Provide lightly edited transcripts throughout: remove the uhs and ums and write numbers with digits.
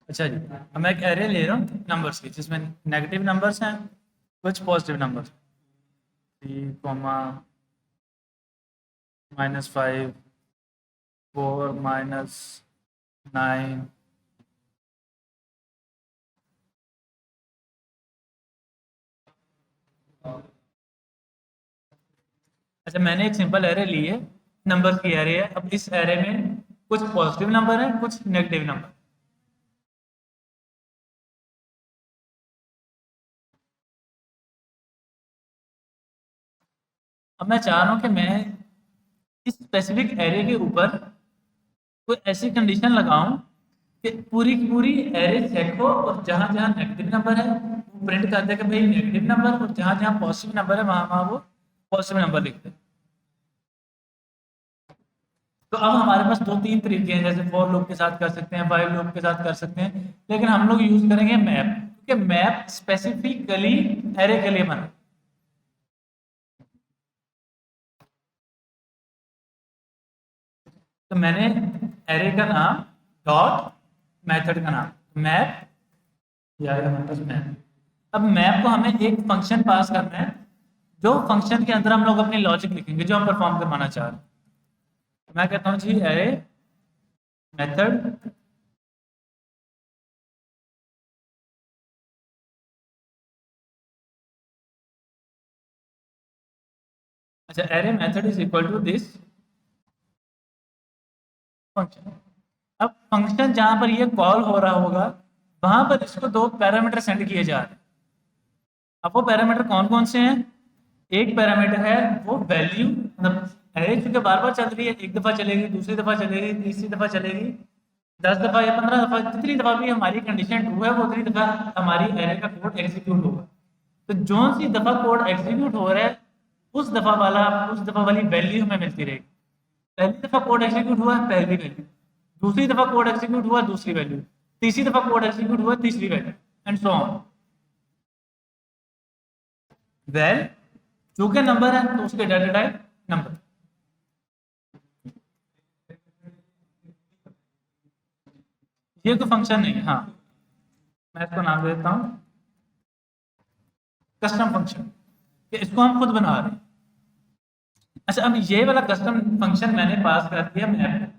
अच्छा जी, अब मैं एक एरे ले रहा हूँ नंबर्स की जिसमें नेगेटिव नंबर्स हैं, कुछ पॉजिटिव नंबर्स, 3, -5, 4, -9। अच्छा, मैंने एक सिंपल एरे ली है, नंबर्स की एरे है। अब इस एरे में कुछ पॉजिटिव नंबर है, कुछ नेगेटिव नंबर। अब मैं चाह रहा हूँ कि मैं इस स्पेसिफिक एरे के ऊपर कोई ऐसी कंडीशन लगाऊं कि पूरी की पूरी एरे चेक हो, और जहां जहां नेगेटिव नंबर है वो प्रिंट कर दे कि भाई नेगेटिव नंबर, और जहां जहां पॉजिटिव नंबर है वहां वहां वो पॉजिटिव नंबर लिख दे। तो अब हमारे पास दो तीन तरीके हैं, जैसे फॉर लूप के साथ कर सकते हैं, व्हाइल लूप के साथ कर सकते हैं, लेकिन हम लोग यूज करेंगे मैप, क्योंकि मैप स्पेसिफिकली एरे के लिए बना। तो मैंने एरे का नाम डॉट, मेथड का नाम मैप, या हमारे पास मैप। अब मैप को हमें एक फंक्शन पास करना है, जो फंक्शन के अंदर हम लोग अपनी लॉजिक लिखेंगे जो हम परफॉर्म करवाना चाह रहे हैं। मैं कहता हूँ जी एरे मेथड, अच्छा array method is equal to this function. अब फंक्शन जहां पर ये कॉल हो रहा होगा वहां पर इसको दो पैरामीटर सेंड किए जा रहे हैं। अब वो पैरामीटर कौन कौन से हैं? एक पैरामीटर है वो वैल्यू, मतलब एरे चूंकि बार बार चल रही है, एक दफा चलेगी, दूसरी दफा चलेगी, तीसरी दफा चलेगी, 10 दफा या 15 दफा, जितनी दफा भी हमारी कंडीशन ट्रू है वो उतनी दफा हमारी एरे का कोड एग्जीक्यूट होगा। तो जो सी दफा कोड एग्जीक्यूट हो रहा है उस दफा वाली वैल्यू हमें मिलती रहेगी। पहली दफा कोड एग्जीक्यूट हुआ है, पहली वैल्यू। दूसरी दफा कोड एग्जीक्यूट हुआ, दूसरी वैल्यू। तीसरी दफा कोड एग्जीक्यूट हुआ, तीसरी value, and so on. Well, चूंकि नंबर है तो उसके डाटा टाइप नंबर। ये तो फंक्शन नहीं है, हाँ, मैं इसको नाम दे देता हूँ कस्टम फंक्शन, कि इसको हम खुद बना रहे हैं। अच्छा, अब ये वाला कस्टम फंक्शन मैंने पास कर दिया मैप।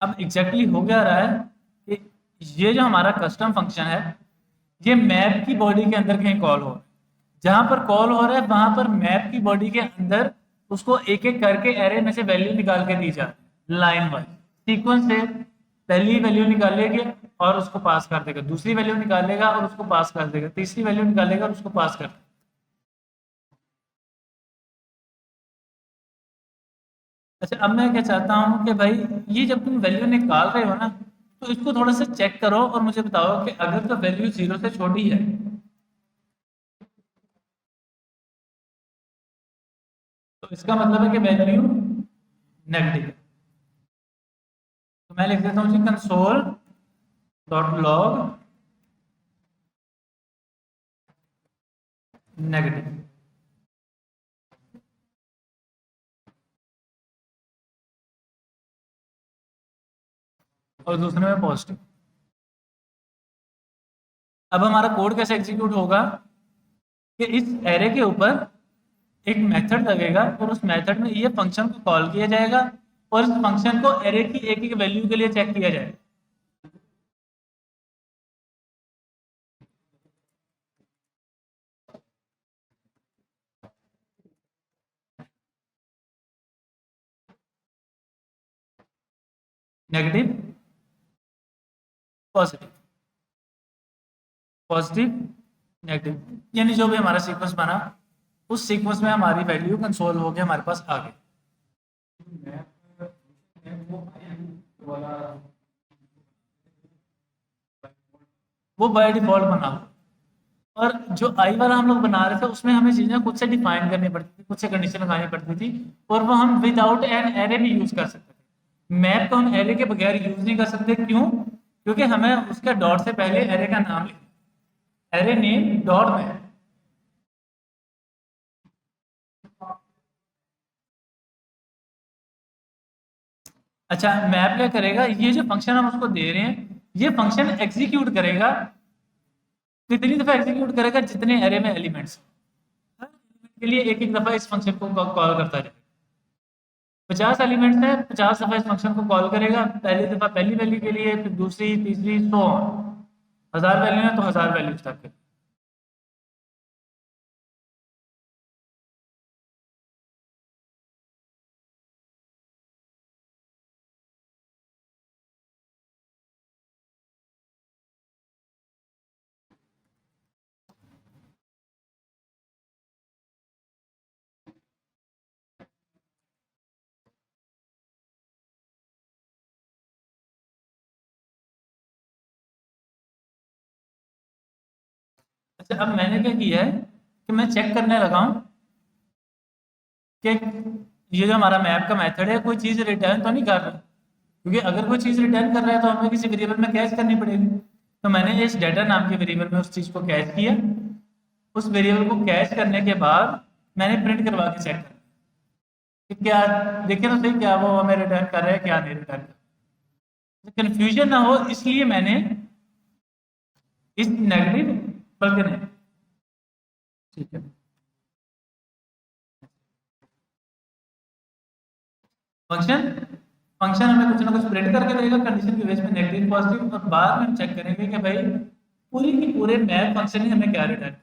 अब एग्जैक्टली हो क्या रहा है कि ये जो हमारा कस्टम फंक्शन है ये मैप की बॉडी के अंदर कहीं कॉल हो रहा है। जहां पर कॉल हो रहा है वहां पर मैप की बॉडी के अंदर उसको एक एक करके एरे में से वैल्यू निकाल के दी जाती है, लाइन वाइज सीक्वेंस से। पहली वैल्यू निकालेगा और उसको पास कर देगा, दूसरी वैल्यू निकालेगा और उसको पास कर देगा, तीसरी वैल्यू निकालेगा और उसको पास कर देगा। अच्छा, अब मैं क्या चाहता हूँ कि भाई ये जब तुम वैल्यू निकाल रहे हो ना, तो इसको थोड़ा सा चेक करो और मुझे बताओ कि अगर तो वैल्यू जीरो से छोटी है तो इसका मतलब है कि वैल्यू नेगेटिव है। तो मैं लिख देता हूँ जी कंसोल डॉट लॉग नेगेटिव, और दूसरे में पॉजिटिव। अब हमारा कोड कैसे एग्जीक्यूट होगा कि इस एरे के ऊपर एक मेथड लगेगा और उस मेथड में ये फंक्शन को कॉल किया जाएगा, और इस फंक्शन को एरे की एक एक वैल्यू के लिए चेक किया जाएगा। नेगेटिव, पॉजिटिव, पॉजिटिव, नेगेटिव, यानी जो भी हमारा सीक्वेंस बना उस सीक्वेंस में हमारी वैल्यू कंसोल हो गया हमारे पास आ गई। वो बाय डिफॉल्ट बना हुआ। और जो आई वाला हम लोग बना रहे थे उसमें हमें चीजें खुद से डिफाइन करनी पड़ती थी, खुद से कंडीशन लगानी पड़ती थी, और वो हम विदाउट एन एरे भी यूज कर सकते थे। मैप को हम एरे के बगैर यूज नहीं कर सकते, क्यों? क्योंकि हमें उसका डॉट से पहले एरे का नाम लिखना, एरे नेम डॉट मैप। अच्छा, मैप क्या करेगा, ये जो फंक्शन हम उसको दे रहे हैं, ये फंक्शन एग्जीक्यूट करेगा, कितनी दफा एग्जीक्यूट करेगा, जितने एरे में एलिमेंट्स, हर एलिमेंट के लिए एक एक दफा इस फंक्शन को कॉल करता जाएगा। 50 एलिमेंट्स है, 50 दफा इस फंक्शन को कॉल करेगा, पहली दफा पहली वैल्यू के लिए, फिर दूसरी, तीसरी, सो ऑन। 1000 वैल्यू है तो 1000 वैल्यूज तक। अच्छा, अब मैंने क्या किया है कि मैं चेक करने लगा हूँ कि ये जो हमारा मैप का मेथड है कोई चीज़ रिटर्न तो नहीं कर रहा, क्योंकि अगर कोई चीज़ रिटर्न कर रहा है तो हमें किसी वेरिएबल में कैच करनी पड़ेगी। तो मैंने इस डाटा नाम के वेरिएबल में उस चीज़ को कैच किया। उस वेरिएबल को कैच करने के बाद मैंने प्रिंट करवा के चेक किया कि क्या, देखें तो सही, क्या वो हमें रिटर्न कर रहा है, क्या नहीं रिटर्न कर रहा है। कंफ्यूजन ना हो इसलिए मैंने इस नेगेटिव, बल्कि नहीं, ठीक है, फंक्शन फंक्शन हमें कुछ ना कुछ प्रिंट करके देगा कंडीशन के बेस पे, नेगेटिव पॉजिटिव, और बाद में हम चेक करेंगे कि भाई पूरी की पूरे मैप फंक्शन ही हमें क्या रिटर्न।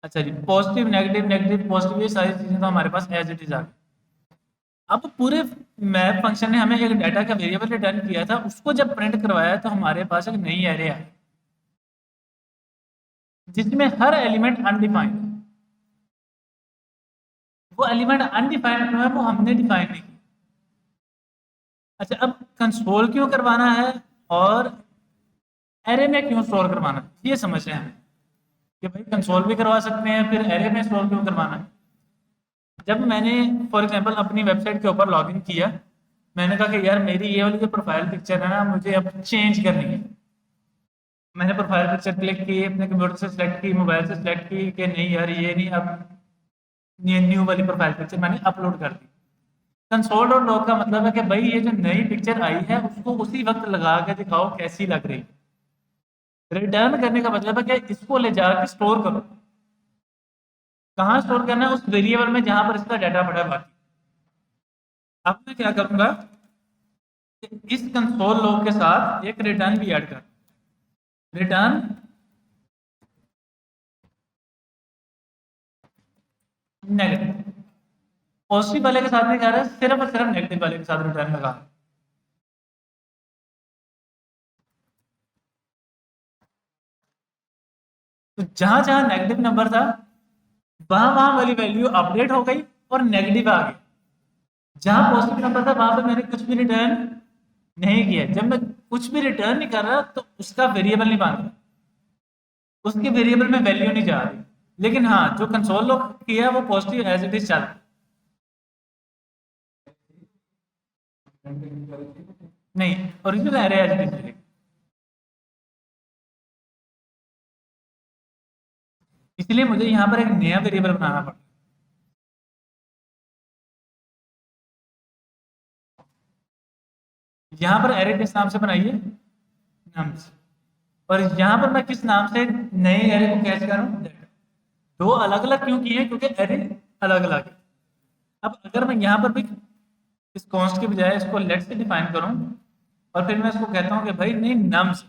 अच्छा जी, पॉजिटिव नेगेटिव, नेगेटिव पॉजिटिव, ये सारी चीजें तो हमारे पास एज इट इज आ गई। अब पूरे मैप फंक्शन ने हमें एक डाटा का वेरिएबल रिटर्न किया था, उसको जब प्रिंट करवाया तो हमारे पास एक नई एरे आई जिसमें हर एलिमेंट अनडिफाइंड है। वो एलिमेंट अनडिफाइंड क्यों है, वो हमने डिफाइन नहीं किया। अच्छा, अब कंसोल क्यों करवाना है और एरे में क्यों स्टोर करवाना है, ये समझ रहे हैं हमें कि भाई कंसोल भी करवा सकते हैं, फिर एरे में स्टोर क्यों करवाना है। जब मैंने फॉर एग्जांपल अपनी वेबसाइट के ऊपर लॉगिन किया, मैंने कहा कि यार मेरी ये वाली जो प्रोफाइल पिक्चर है ना, मुझे अब चेंज करनी है। मैंने प्रोफाइल पिक्चर क्लिक की, अपने कंप्यूटर से सिलेक्ट की, मोबाइल से सिलेक्ट की कि नहीं यार ये नहीं, अब ये न्यू वाली प्रोफाइल पिक्चर मैंने अपलोड कर दी। कंसोल डॉट लॉग का मतलब है कि भाई ये जो नई पिक्चर आई है उसको उसी वक्त लगा के दिखाओ कैसी लग रही है। रिटर्न करने का मतलब है कि इसको ले जाकर स्टोर करो। कहाँ स्टोर करना है, उस वेरिएबल में जहां पर इसका डाटा पड़ा है बाकी। अब मैं क्या करूंगा, इस कंसोल लॉग के साथ एक रिटर्न भी ऐड कर, रिटर्न नेगेटिव। पॉजिटिव वाले के साथ नहीं कर रहा है, सिर्फ और सिर्फ नेगेटिव वाले के साथ रिटर्न लगा। तो जहां जहां नेगेटिव नंबर था वहां वहां वाली वैल्यू अपडेट हो गई और नेगेटिव आ गई। जहां पॉजिटिव नंबर था वहां पे मैंने कुछ भी रिटर्न नहीं किया। जब मैं कुछ भी रिटर्न नहीं कर रहा तो उसका वेरिएबल नहीं बन रहा, उसके वेरिएबल में वैल्यू नहीं जा रही। लेकिन हाँ, जो कंसोल लॉग किया है वो पॉजिटिव एज इट इज चल रहा है। नहीं, original array as it is चलेगा। इसलिए मुझे यहाँ पर एक नया वेरिएबल बनाना पड़ा। यहाँ पर एरे किस नाम से बनाइए, नाम से, और यहाँ पर मैं किस नाम से नए एरे को कैच कर रहा हूँ, दो अलग अलग क्यों किए हैं, क्योंकि एरे अलग अलग है। अब अगर मैं यहाँ पर भी इस कॉन्स्ट के बजाय इसको लेट से डिफाइन करूँ और फिर मैं इसको कहता हूँ कि भाई नहीं नम से,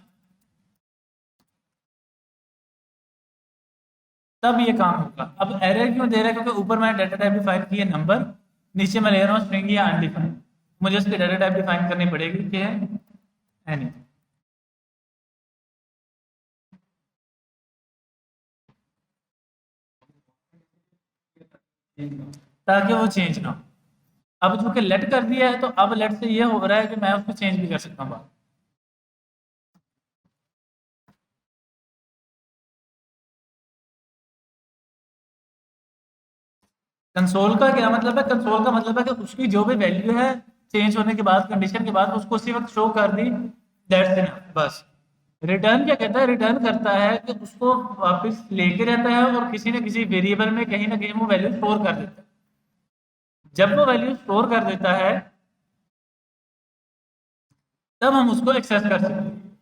तब ये काम होगा। अब एरर क्यों दे रहा है, क्योंकि ऊपर मैंने डाटा टाइप डिफाइन किया नंबर, नीचे मैं ले रहा हूँ स्ट्रिंग या अनडिफाइंड। मुझे उसकी डाटा टाइप डिफाइन करनी पड़ेगी कि एनी, ताकि वो चेंज ना हो। अब चूंकि लेट कर दिया है तो अब लेट से ये हो रहा है कि मैं उसको चेंज भी कर सकता हूँ। कंसोल का क्या मतलब है? कंसोल का मतलब है कि उसकी जो भी वैल्यू है चेंज होने के बाद, कंडीशन के बाद, उसको उसी वक्त शो कर दी, दैट्स इनफ, बस। रिटर्न क्या कहता है? रिटर्न करता है कि उसको वापस लेके रहता है और किसी न किसी वेरिएबल में कहीं ना कहीं वो वैल्यू स्टोर कर देता है। जब वो वैल्यू स्टोर कर देता है तब हम उसको एक्सेस कर सकते हैं।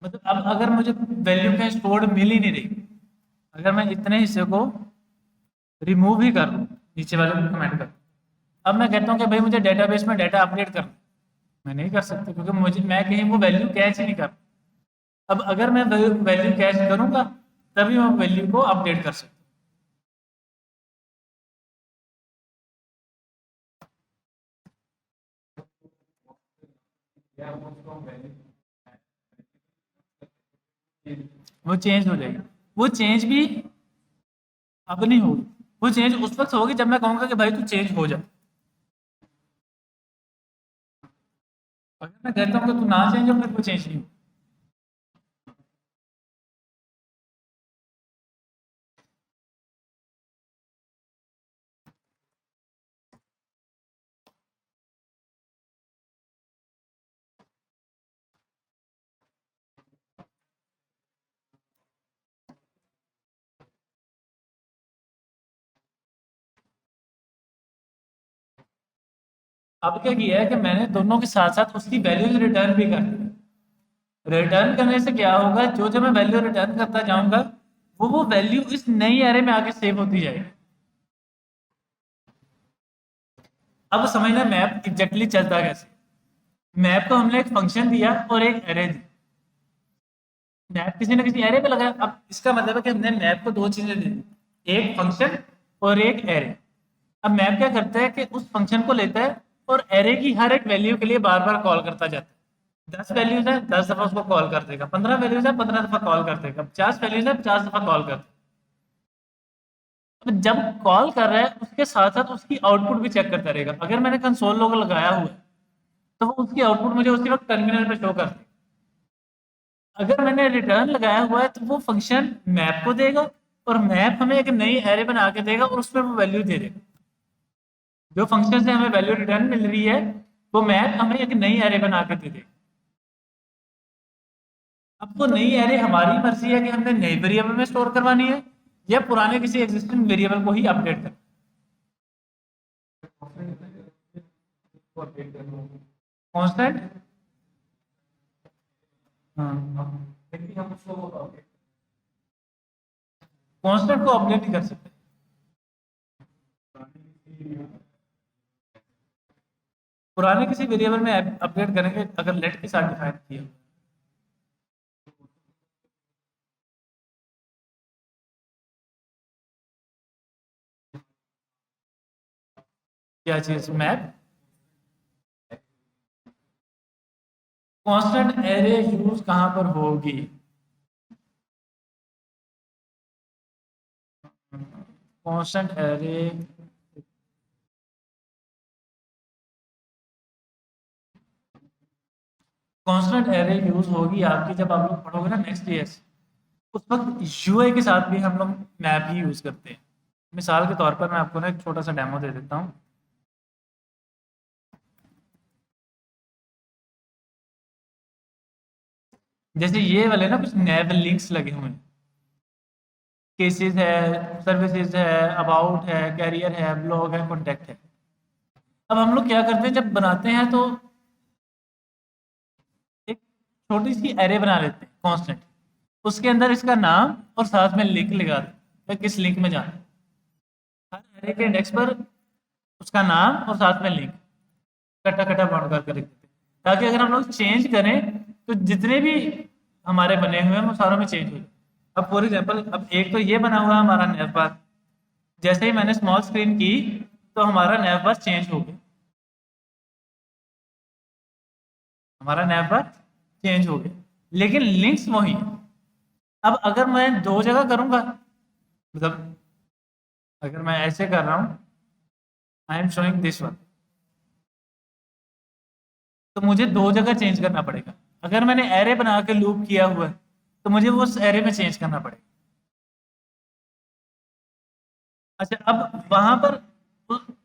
मतलब अब अगर मुझे वैल्यू कहीं स्टोर्ड मिल ही नहीं रही, अगर मैं इतने हिस्से को रिमूव ही कर दूं, नीचे वाले को कमेंट कर, अब मैं कहता हूँ कि भाई मुझे डेटाबेस में डाटा अपडेट कर, मैं नहीं कर सकता क्योंकि मुझे, मैं कहीं वो वैल्यू कैच ही नहीं कर। अब अगर मैं वैल्यू कैच करूंगा तभी मैं वैल्यू को अपडेट कर सकता हूँ। वो चेंज हो जाएगी। वो चेंज भी अब नहीं होगी। वो चेंज उस वक्त होगी जब मैं कहूंगा कि भाई तू चेंज हो जा। अगर मैं कहता हूँ कि तू ना चेंज हो, फिर वो चेंज नहीं हो। अब क्या किया है कि मैंने दोनों के साथ साथ उसकी वैल्यूज रिटर्न भी कर दी। रिटर्न करने से क्या होगा, जो जो मैं वैल्यू रिटर्न करता जाऊंगा वो वैल्यू इस नई एरे में आगे सेव होती जाएगी। अब समझना मैप एग्जैक्टली चलता कैसे। मैप को हमने एक फंक्शन दिया और एक एरे दी। मैप किसी ना किसी एरे पे लगाया। अब इसका मतलब है कि हमने मैप को दो चीजें दी, एक फंक्शन और एक एरे। अब मैप क्या करता है कि उस फंक्शन को लेता है और एरे की हर एक वैल्यू के लिए बार बार कॉल करता जाता है। 10 वैल्यूज है, 10 दफा उसको कॉल कर देगा। 15 वैल्यूज है, 15 दफा कॉल कर देगा। 50 वैल्यूज है, 50 दफा कॉल कर देगा। अब जब कॉल कर रहा है उसके साथ साथ उसकी आउटपुट भी चेक करता रहेगा। अगर मैंने कंसोल लॉग लगाया हुआ है तो वो उसकी आउटपुट मुझे उसी वक्त टर्मिनल पे शो कर देगा। अगर मैंने रिटर्न लगाया हुआ है तो वो फंक्शन मैप को देगा और मैप हमें एक नई एरे बना के देगा और उसमें वो वैल्यू दे देगा। जो फंक्शन से हमें वैल्यू रिटर्न मिल रही है वो मैप हमें एक नई एरे बना के दे देगा। अब वो नई एरे हमारी मर्जी है कि हमने नए वेरिएबल में स्टोर करवानी है या पुराने किसी एग्जिस्टिंग वेरिएबल को ही अपडेट करना है। कांस्टेंट, हाँ, कांस्टेंट को अपडेट नहीं कर सकते। पुराने किसी वेरिएबल में अपडेट करेंगे अगर लेट के साथ डिफाइन किया। क्या चीज? मैप। कांस्टेंट एरे यूज कहां पर होगी? Constant array, constant array use होगी आपकी जब आप लोग पढ़ोगे ना नेक्स्ट ईयर। उस वक्त यूआई के साथ भी हम लोग मैप ही यूज करते हैं। मिसाल के तौर पर मैं आपको ना एक छोटा सा डेमो दे देता हूँ। जैसे ये वाले ना कुछ नैव लिंक्स लगे हुए हैं, केसेस है, सर्विसेज है, अबाउट है, कैरियर है, ब्लॉग है, कॉन्टैक्ट है। अब हम लोग क्या करते हैं जब बनाते हैं तो एक छोटी सी एरे बना लेते हैं कांस्टेंट, उसके अंदर इसका नाम और साथ में लिंक लगा देते हैं, किस लिंक में जाना है। हर एरे के इंडेक्स पर उसका नाम और साथ में लिंक कटा कटा बाउंड करके लिख देते हैं, ताकि अगर हम लोग चेंज करें तो जितने भी हमारे बने हुए हैं वो सारों में चेंज हो जाए। अब फॉर एग्जाम्पल, अब एक तो ये बना हुआ है हमारा नैव बार। जैसे ही मैंने स्मॉल स्क्रीन की तो हमारा नैव बार चेंज हो गया। हमारा नैव बार चेंज हो गया, लेकिन लिंक्स वही है। अब अगर मैं दो जगह करूंगा, मतलब अगर मैं ऐसे कर रहा हूं, I am showing this one, तो मुझे दो जगह चेंज करना पड़ेगा। अगर मैंने एरे बना के लूप किया हुआ है तो मुझे वो उस एरे में चेंज करना पड़ेगा। अच्छा, अब वहां पर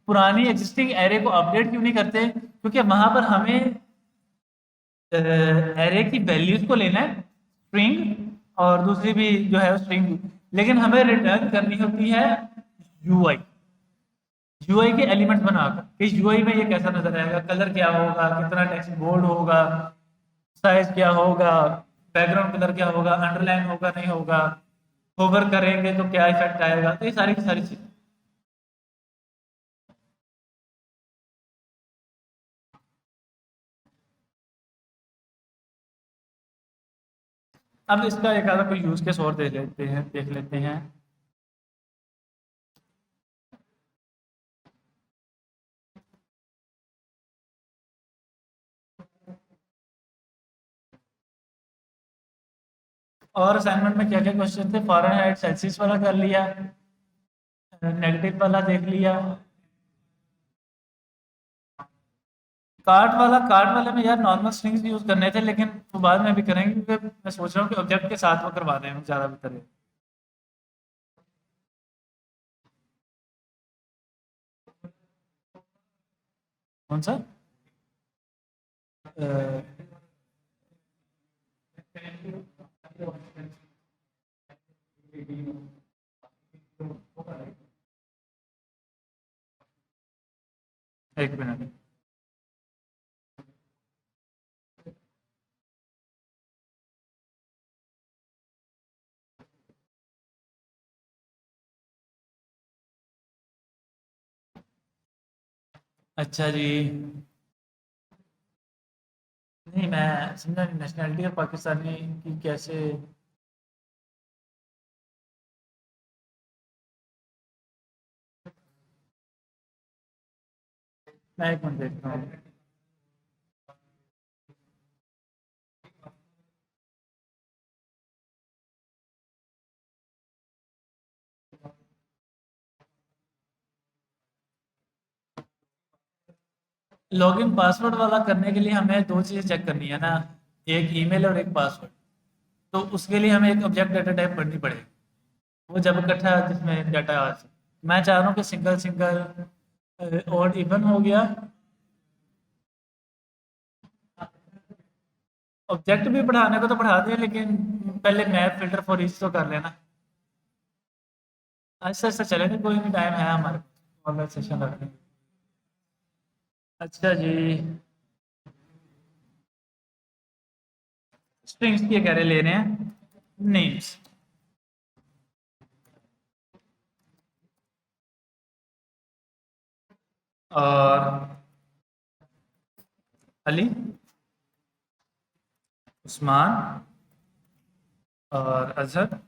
पुरानी एग्जिस्टिंग एरे को अपडेट क्यों नहीं करते? क्योंकि वहां पर हमें एरे की वैल्यूज को लेना है, स्ट्रिंग, और दूसरी भी जो है स्ट्रिंग, लेकिन हमें रिटर्न करनी होती है यूआई। यूआई के एलिमेंट्स बनाकर कि यूआई में ये कैसा नजर आएगा, कलर क्या होगा, कितना टेक्स्ट बोल्ड होगा, साइज क्या होगा, बैकग्राउंड कलर क्या होगा, अंडरलाइन होगा नहीं होगा, होवर करेंगे तो क्या इफेक्ट आएगा, तो ये सारी की सारी चीजें। अब इसका एक आधा कोई यूज केस और देख लेते हैं। और असाइनमेंट में क्या क्या क्वेश्चन थे? फ़ारेनहाइट सेल्सियस वाला कर लिया, नेगेटिव वाला देख लिया, कार्ट वाले में यार नॉर्मल स्ट्रिंग्स यूज करने थे, लेकिन वो बाद में भी करेंगे क्योंकि मैं सोच रहा हूँ कि ऑब्जेक्ट के साथ वो करवा दें, ज़्यादा बेहतर है। कौन सा? अ, एक मिनट। अच्छा जी। नहीं, मैं समझा नहीं नेशनैलिटी और पाकिस्तानी की कैसे। मैं एक मिनट देखता हूँ। लॉगिन पासवर्ड वाला करने के लिए हमें दो चीज़ें चेक करनी है ना, एक ईमेल और एक पासवर्ड। तो उसके लिए हमें एक ऑब्जेक्ट डाटा टाइप पढ़नी पड़ेगी, वो जब इकट्ठा जिसमें डाटा आ सके। मैं चाह रहा हूँ कि सिंगल सिंगल और इवन हो गया। ऑब्जेक्ट भी बढ़ाने को तो बढ़ा दें, लेकिन पहले मैप फिल्टर फॉर ईच तो कर लेना। ऐसा ऐसा चलेगा, कोई नहीं, टाइम है हमारे पास, और सेशन रखते हैं। अच्छा जी। स्ट्रिंग्स की कह रहे ले रहे हैं नेम्स। और अली, उस्मान और अजहर,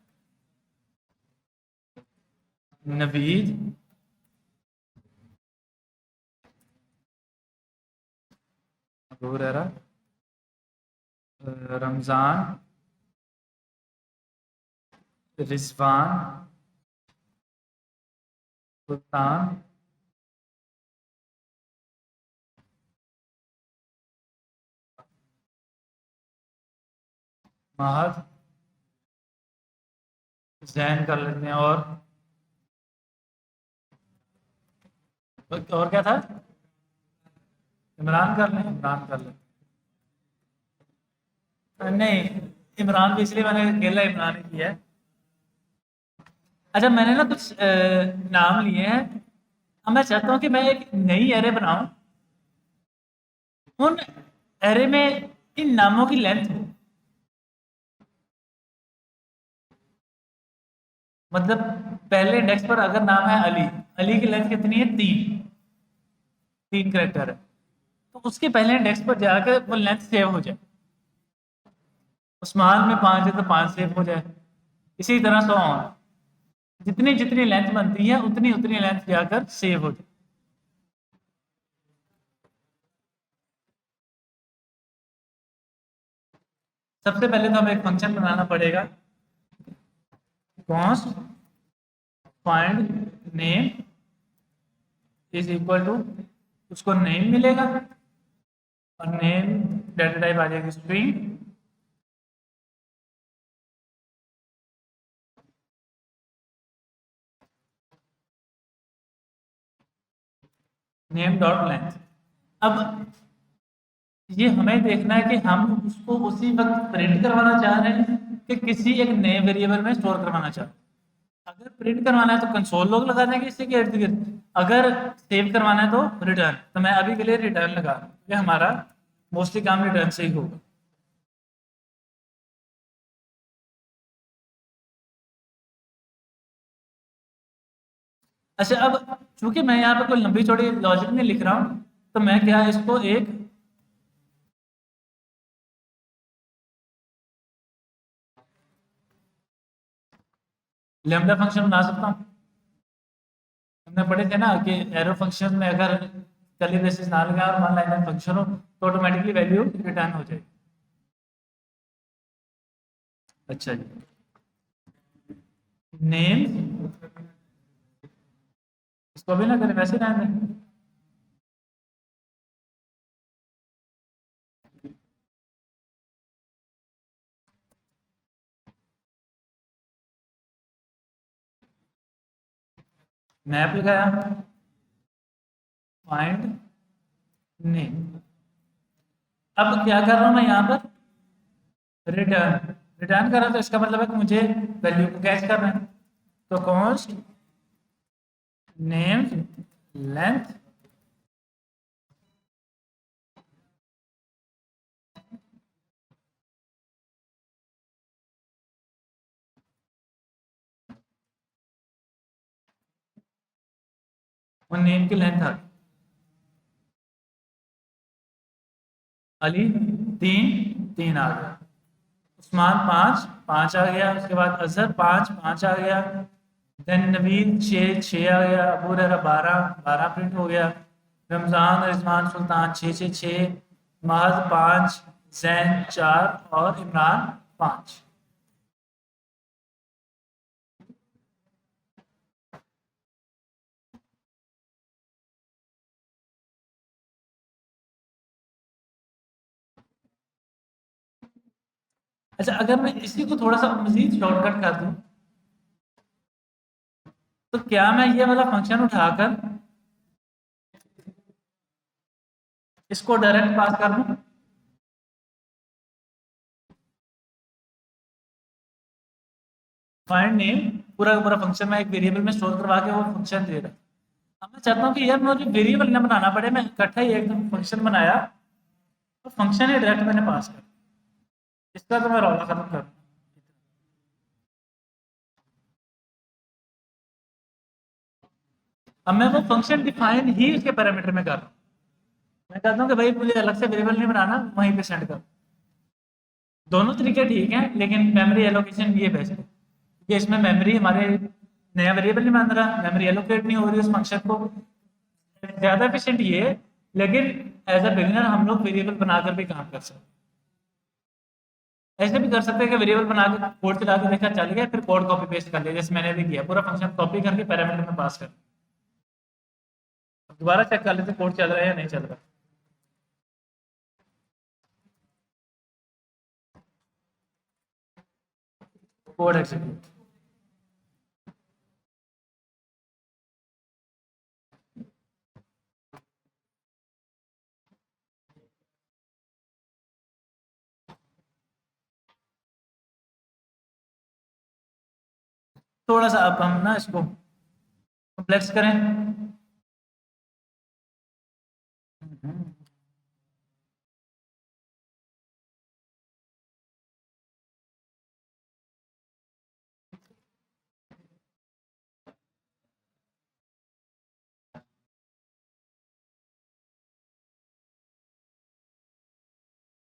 नवीद, अबू हुरैरा, रमज़ान, रिजवान, सुल्तान, महद, जैन कर लेते हैं, और क्या था? इमरान कर लें, इमरान कर लें। नहीं, इमरान भी इसलिए मैंने अकेला इमरान ही किया है। अच्छा, मैंने ना कुछ नाम लिए हैं। अब मैं चाहता हूँ कि मैं एक नई एरे बनाऊं, उन एरे में इन नामों की लेंथ हो। मतलब पहले इंडेक्स पर अगर नाम है अली, अली की लेंथ कितनी है? 3 करेक्टर है। तो उसके पहले इंडेक्स पर जाकर वो लेंथ सेव हो जाए। उस्मान में 5 है तो 5 सेव हो जाए, इसी तरह सो ऑन। जितनी जितनी लेंथ बनती है उतनी उतनी लेंथ जाकर सेव हो जाए। सबसे पहले तो हमें एक फंक्शन बनाना पड़ेगा, const find name is equal to, उसको नेम मिलेगा, और नेम डाटा टाइप आ जाएगी स्ट्रिंग। Name dot length. अब ये हमें देखना है कि हम उसको उसी वक्त प्रिंट करवाना चाह रहे हैं कि किसी एक नए वेरिएबल में स्टोर करवाना चाह रहे हैं। अगर प्रिंट करवाना है तो कंसोल लॉग लगा देंगे इसी के इर्द गिर्द, अगर सेव करवाना है तो रिटर्न। तो मैं अभी के लिए रिटर्न लगा रहा हूं, ये हमारा मोस्टली काम रिटर्न से ही होगा। अच्छा, अब चूंकि मैं यहाँ पे कोई लंबी चौड़ी लॉजिक नहीं लिख रहा हूँ, तो मैं क्या इसको एक लैम्डा फंक्शन बना सकता हूँ। हमने पढ़े थे ना कि एरो फंक्शन में अगर कर्ली ब्रेसेस ना लगा और वन लाइनर फंक्शन हो तो ऑटोमेटिकली वैल्यू रिटर्न हो जाएगी। अच्छा जी, नेम, इसको भी ना करें वैसे रहने दें। मैप लगाया, फाइंड नेम। अब क्या कर रहा हूँ मैं यहाँ पर, रिटर्न। रिटर्न कर रहा हूँ तो इसका मतलब है कि मुझे वैल्यू को कैच करना है। तो कॉन्स्ट नेम लेंथ और नेम की लेंथ आ गई। अली 3 3 आ गया, उस्मान 5 5 आ गया, उसके बाद अजहर 5 5 आ गया, देन नवीद 6 6 आ गया, अबू हुरैरा 12 12 प्रिंट हो गया, रमज़ान रिजवान सुल्तान 6 6 6, महज 5, जैन 4 और इमरान 5। अच्छा, अगर मैं इसी को थोड़ा सा मजीद शॉर्टकट कर दूं तो क्या मैं ये वाला फंक्शन उठाकर इसको डायरेक्ट पास कर दूं। फाइंड नेम पूरा का पूरा फंक्शन मैं एक वेरिएबल में स्टोर करवा के वो फंक्शन दे रहा हूं। अब मैं चाहता हूँ कि यार मुझे वेरिएबल ना बनाना पड़े, मैं इकट्ठा ही एकदम फंक्शन बनाया तो फंक्शन ही डायरेक्ट मैंने पास कर, इसका तो मैं रौला खत्म कर। अब मैं वो फंक्शन डिफाइन ही उसके पैरामीटर में कर रहा हूँ। मैं कहता हूँ कि भाई मुझे अलग से वेरिएबल नहीं बनाना, वहीं पे सेंड कर। दोनों तरीके ठीक हैं लेकिन मेमोरी एलोकेशन ये बेस्ट है कि इसमें मेमोरी हमारे नया वेरिएबल नहीं बन रहा, मेमोरी एलोकेट नहीं हो रही उस फंक्शन को, ज़्यादा एफिशिएंट ये है। लेकिन एज अ बिगिनर हम लोग वेरिएबल बनाकर भी काम कर सकते हैं। ऐसे भी कर सकते हैं कि वेरिएबल बना के कोड चला के देखा चल गया, फिर कोड कॉपी पेस्ट कर लिया जैसे मैंने भी किया, पूरा फंक्शन कॉपी करके पैरामीटर में पास कर। दोबारा चेक कर लेते कोड चल रहा है या नहीं चल रहा। Code execute. थोड़ा सा अब हम ना इसको कॉम्प्लेक्स करें।